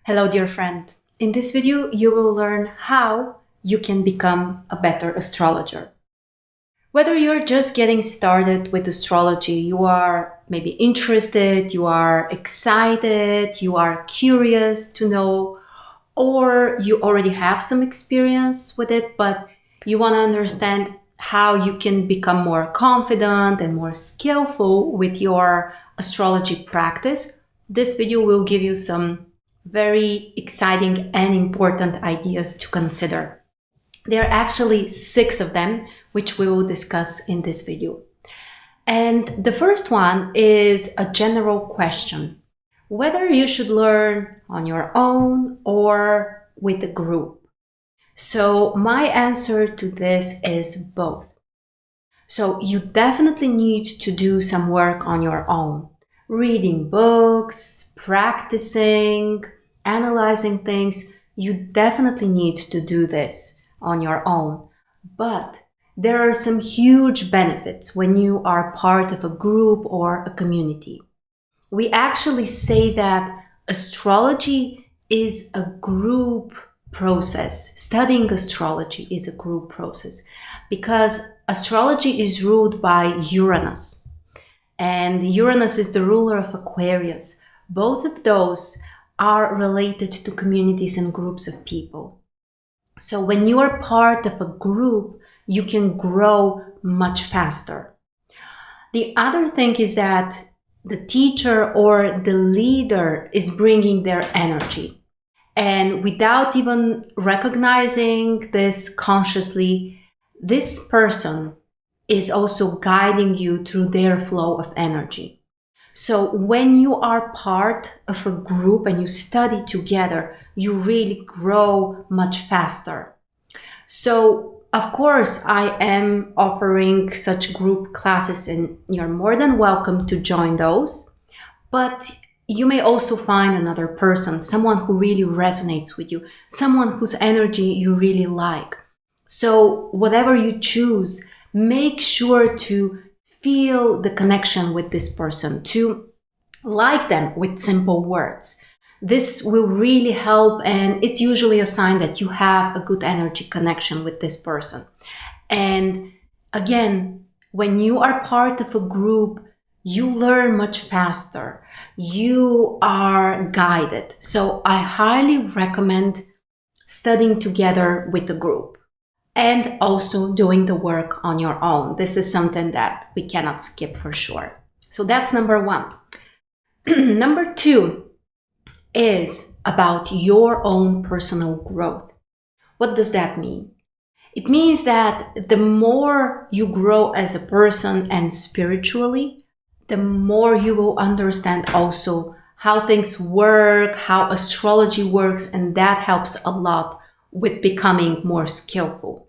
Hello, dear friend. In this video, you will learn how you can become a better astrologer. Whether you're just getting started with astrology, you are maybe interested, you are excited, you are curious to know, or you already have some experience with it, but you want to understand how you can become more confident and more skillful with your astrology practice, this video will give you some very exciting and important ideas to consider. There are actually 6 of them, which we will discuss in this video. And the first one is a general question, whether you should learn on your own or with a group. So my answer to this is both. So you definitely need to do some work on your own, reading books, practicing, analyzing things. You definitely need to do this on your own. But there are some huge benefits when you are part of a group or a community. We actually say that astrology is a group process. Studying astrology is a group process because astrology is ruled by Uranus. And Uranus is the ruler of Aquarius. Both of those are related to communities and groups of people. So when you are part of a group, you can grow much faster. The other thing is that the teacher or the leader is bringing their energy. And without even recognizing this consciously, this person is also guiding you through their flow of energy. So when you are part of a group and you study together, you really grow much faster. So of course, I am offering such group classes and you're more than welcome to join those. But you may also find another person, someone who really resonates with you, someone whose energy you really like. So whatever you choose, make sure to feel the connection with this person, to like them with simple words. This will really help, and it's usually a sign that you have a good energy connection with this person. And again, when you are part of a group, you learn much faster. You are guided. So I highly recommend studying together with the group and also doing the work on your own. This is something that we cannot skip for sure. So that's number 1. Number 2 is about your own personal growth. What does that mean? It means that the more you grow as a person and spiritually, the more you will understand also how things work, how astrology works, and that helps a lot with becoming more skillful.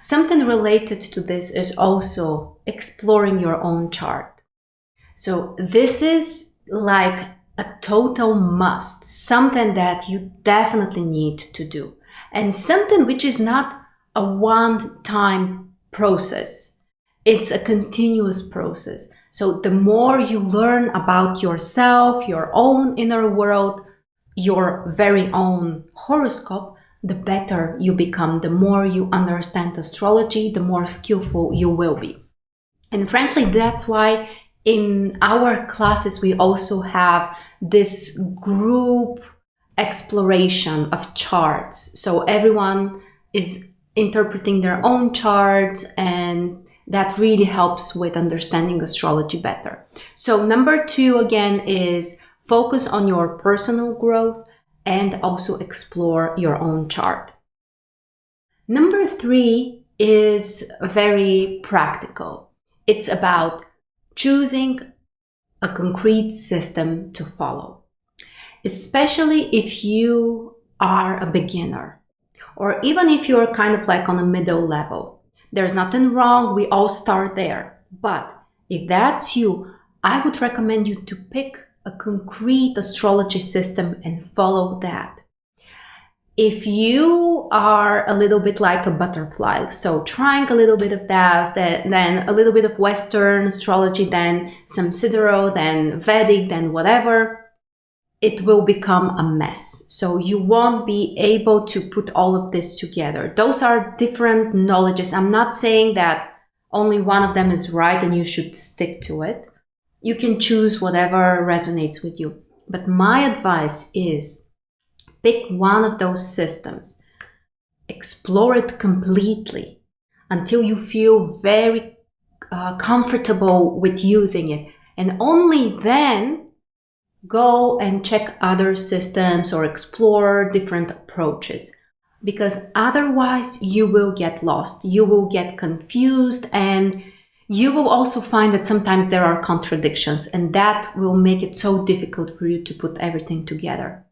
Something related to this is also exploring your own chart. So this is like a total must, something that you definitely need to do, and something which is not a one-time process. It's a continuous process. So the more you learn about yourself, your own inner world, your very own horoscope, the better you become. The more you understand astrology, the more skillful you will be. And frankly, that's why in our classes, we also have this group exploration of charts. So everyone is interpreting their own charts, and that really helps with understanding astrology better. So number 2, again, is focus on your personal growth and also explore your own chart. Number 3 is very practical. It's about choosing a concrete system to follow, especially if you are a beginner or even if you're kind of like on a middle level. There's nothing wrong. We all start there. But if that's you, I would recommend you to pick a concrete astrology system and follow that. If you are a little bit like a butterfly, so trying a little bit of that, then a little bit of Western astrology, then some Sidereal, then Vedic, then whatever, it will become a mess. So you won't be able to put all of this together. Those are different knowledges. I'm not saying that only one of them is right and you should stick to it. You can choose whatever resonates with you. But my advice is pick one of those systems, explore it completely until you feel very comfortable with using it. And only then go and check other systems or explore different approaches. Because otherwise you will get lost, you will get confused, and you will also find that sometimes there are contradictions, and that will make it so difficult for you to put everything together.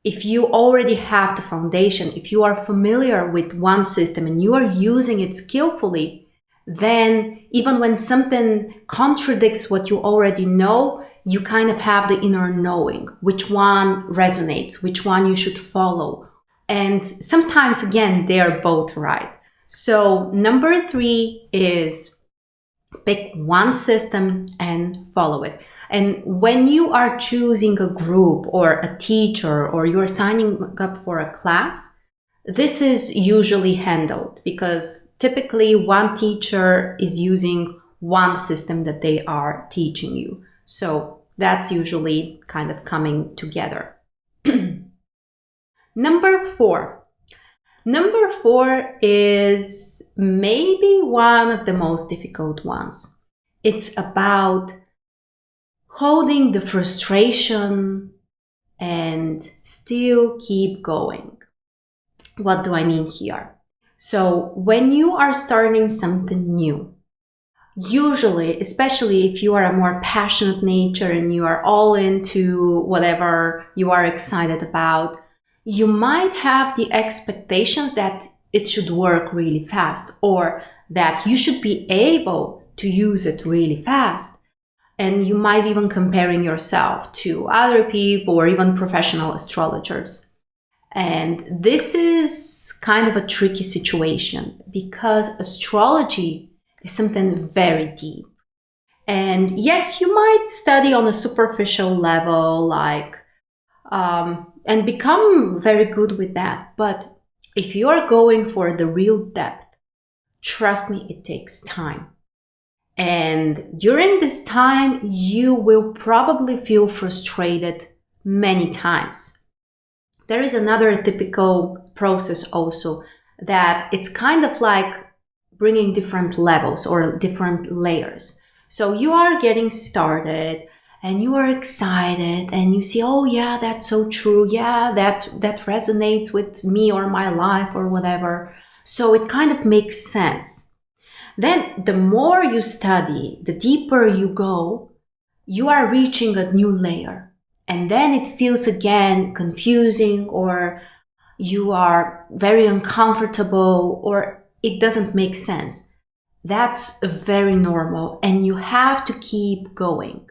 If you already have the foundation, if you are familiar with one system and you are using it skillfully, then even when something contradicts what you already know, you kind of have the inner knowing which one resonates, which one you should follow. And sometimes, again, they are both right. So number 3 is pick one system and follow it. And when you are choosing a group or a teacher or you're signing up for a class, this is usually handled because typically one teacher is using one system that they are teaching you. So that's usually kind of coming together. Number 4. Number 4 is maybe one of the most difficult ones. It's about holding the frustration and still keep going. What do I mean here? So when you are starting something new, usually, especially if you are a more passionate nature and you are all into whatever you are excited about, you might have the expectations that it should work really fast or that you should be able to use it really fast. And you might even comparing yourself to other people or even professional astrologers. And this is kind of a tricky situation because astrology is something very deep. And yes, you might study on a superficial level, and become very good with that. But if you're going for the real depth, trust me, it takes time. And during this time, you will probably feel frustrated many times. There is another typical process also that it's kind of like bringing different levels or different layers. So you are getting started and you are excited and you see, oh yeah, that's so true. Yeah, that resonates with me or my life or whatever. So it kind of makes sense. Then the more you study, the deeper you go, you are reaching a new layer. And then it feels again confusing or you are very uncomfortable or it doesn't make sense. That's very normal and you have to keep going.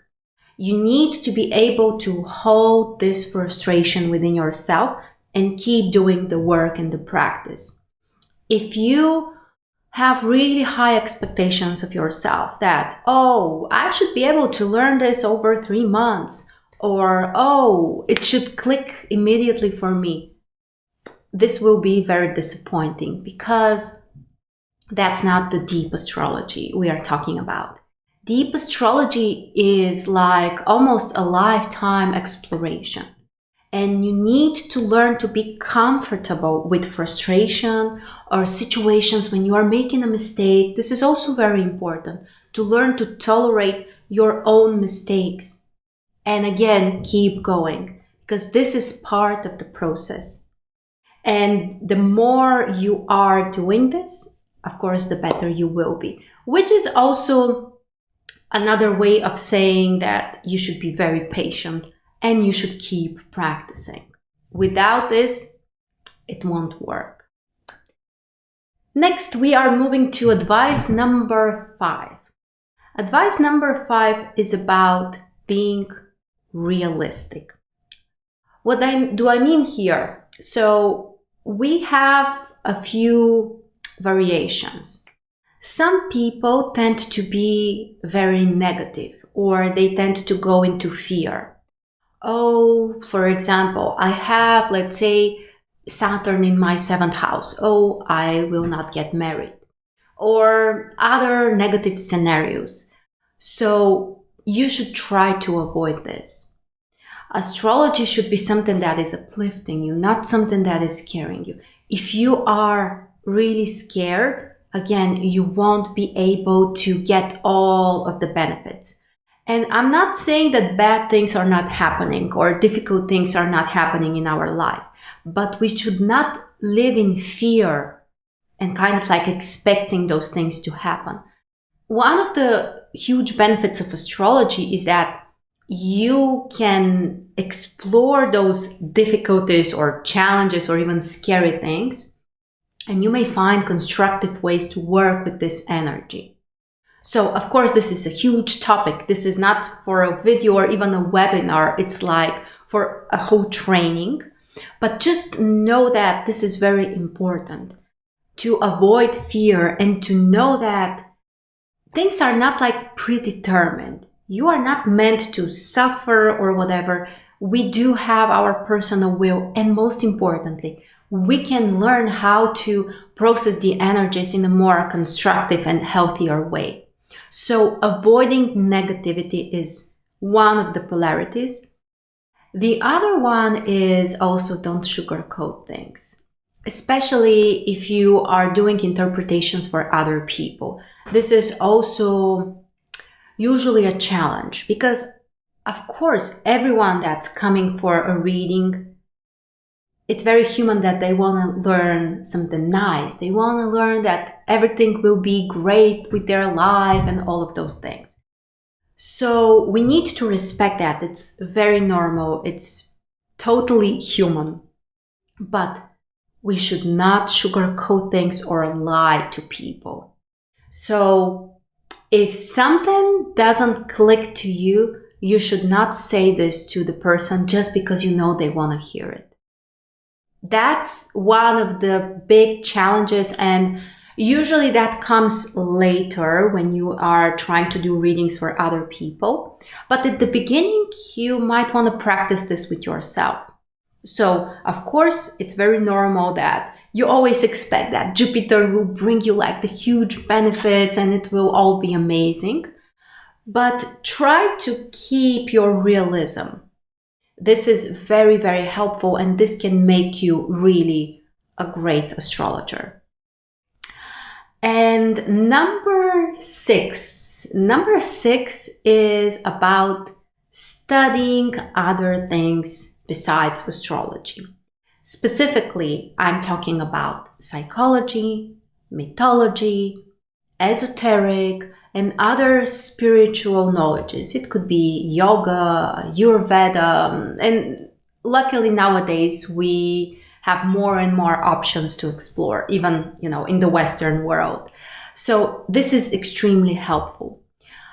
You need to be able to hold this frustration within yourself and keep doing the work and the practice. If you have really high expectations of yourself that, oh, I should be able to learn this over 3 months, or, oh, it should click immediately for me, this will be very disappointing because that's not the deep astrology we are talking about. Deep astrology is like almost a lifetime exploration. And you need to learn to be comfortable with frustration or situations when you are making a mistake. This is also very important, to learn to tolerate your own mistakes. And again, keep going, because this is part of the process. And the more you are doing this, of course, the better you will be, which is also another way of saying that you should be very patient and you should keep practicing. Without this, it won't work. Next, we are moving to advice number 5. Advice number 5 is about being realistic. What do I mean here? So we have a few variations. Some people tend to be very negative or they tend to go into fear. Oh, for example, I have, let's say, Saturn in my seventh house. Oh, I will not get married. Or other negative scenarios. So you should try to avoid this. Astrology should be something that is uplifting you, not something that is scaring you. If you are really scared, again, you won't be able to get all of the benefits. And I'm not saying that bad things are not happening or difficult things are not happening in our life, but we should not live in fear and kind of like expecting those things to happen. One of the huge benefits of astrology is that you can explore those difficulties or challenges or even scary things, and you may find constructive ways to work with this energy. So, of course, this is a huge topic. This is not for a video or even a webinar. It's like for a whole training. But just know that this is very important to avoid fear and to know that things are not like predetermined. You are not meant to suffer or whatever. We do have our personal will, and most importantly, we can learn how to process the energies in a more constructive and healthier way. So avoiding negativity is one of the polarities. The other one is also don't sugarcoat things, especially if you are doing interpretations for other people. This is also usually a challenge because, of course, everyone that's coming for a reading, it's very human that they want to learn something nice. They want to learn that everything will be great with their life and all of those things. So we need to respect that. It's very normal. It's totally human. But we should not sugarcoat things or lie to people. So if something doesn't click to you, you should not say this to the person just because you know they want to hear it. That's one of the big challenges, and usually that comes later when you are trying to do readings for other people. But at the beginning, you might want to practice this with yourself. So, of course, it's very normal that you always expect that Jupiter will bring you like the huge benefits and it will all be amazing. But try to keep your realism. This is very, very helpful, and this can make you really a great astrologer. And number six is about studying other things besides astrology. Specifically, I'm talking about psychology, mythology, esoteric, and other spiritual knowledges. It could be yoga, Ayurveda, and luckily nowadays we have more and more options to explore, even, in the Western world. So this is extremely helpful.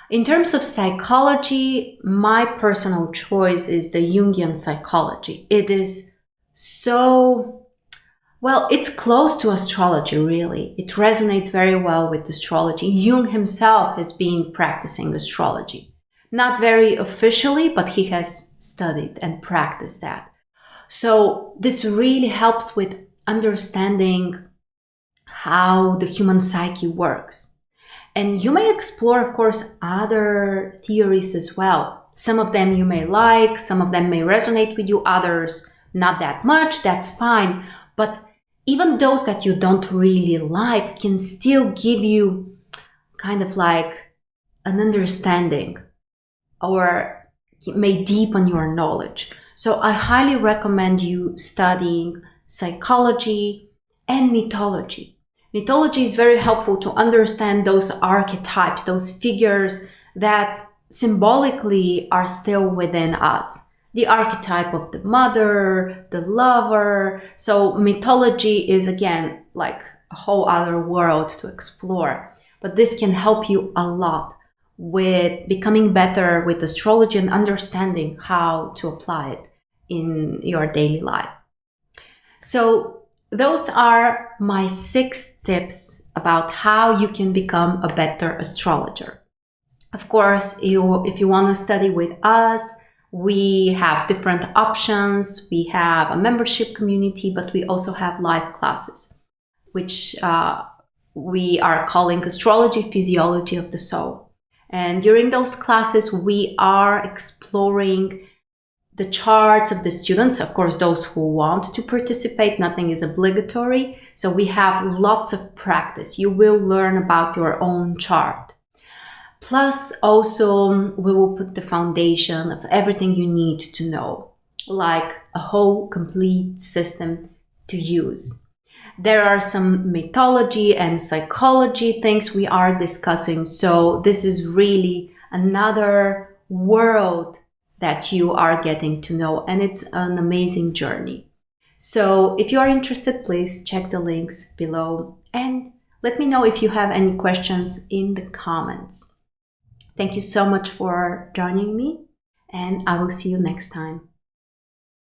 In terms of psychology, my personal choice is the Jungian psychology. It is it's close to astrology, really. It resonates very well with astrology. Jung himself has been practicing astrology. Not very officially, but he has studied and practiced that. So this really helps with understanding how the human psyche works. And you may explore, of course, other theories as well. Some of them you may like, some of them may resonate with you, others not that much, that's fine. But even those that you don't really like can still give you kind of like an understanding or may deepen your knowledge. So I highly recommend you studying psychology and mythology. Mythology is very helpful to understand those archetypes, those figures that symbolically are still within us. The archetype of the mother, the lover. So mythology is, again, like a whole other world to explore. But this can help you a lot with becoming better with astrology and understanding how to apply it in your daily life. So those are my 6 tips about how you can become a better astrologer. Of course, if you want to study with us, We have different options. We have a membership community, but we also have live classes, which we are calling Astrology Physiology of the Soul. And during those classes, we are exploring the charts of the students, of course, those who want to participate. Nothing is obligatory. So we have lots of practice. You will learn about your own chart. Plus, also, we will put the foundation of everything you need to know, like a whole complete system to use. There are some mythology and psychology things we are discussing. So this is really another world that you are getting to know, and it's an amazing journey. So if you are interested, please check the links below and let me know if you have any questions in the comments. Thank you so much for joining me, and I will see you next time.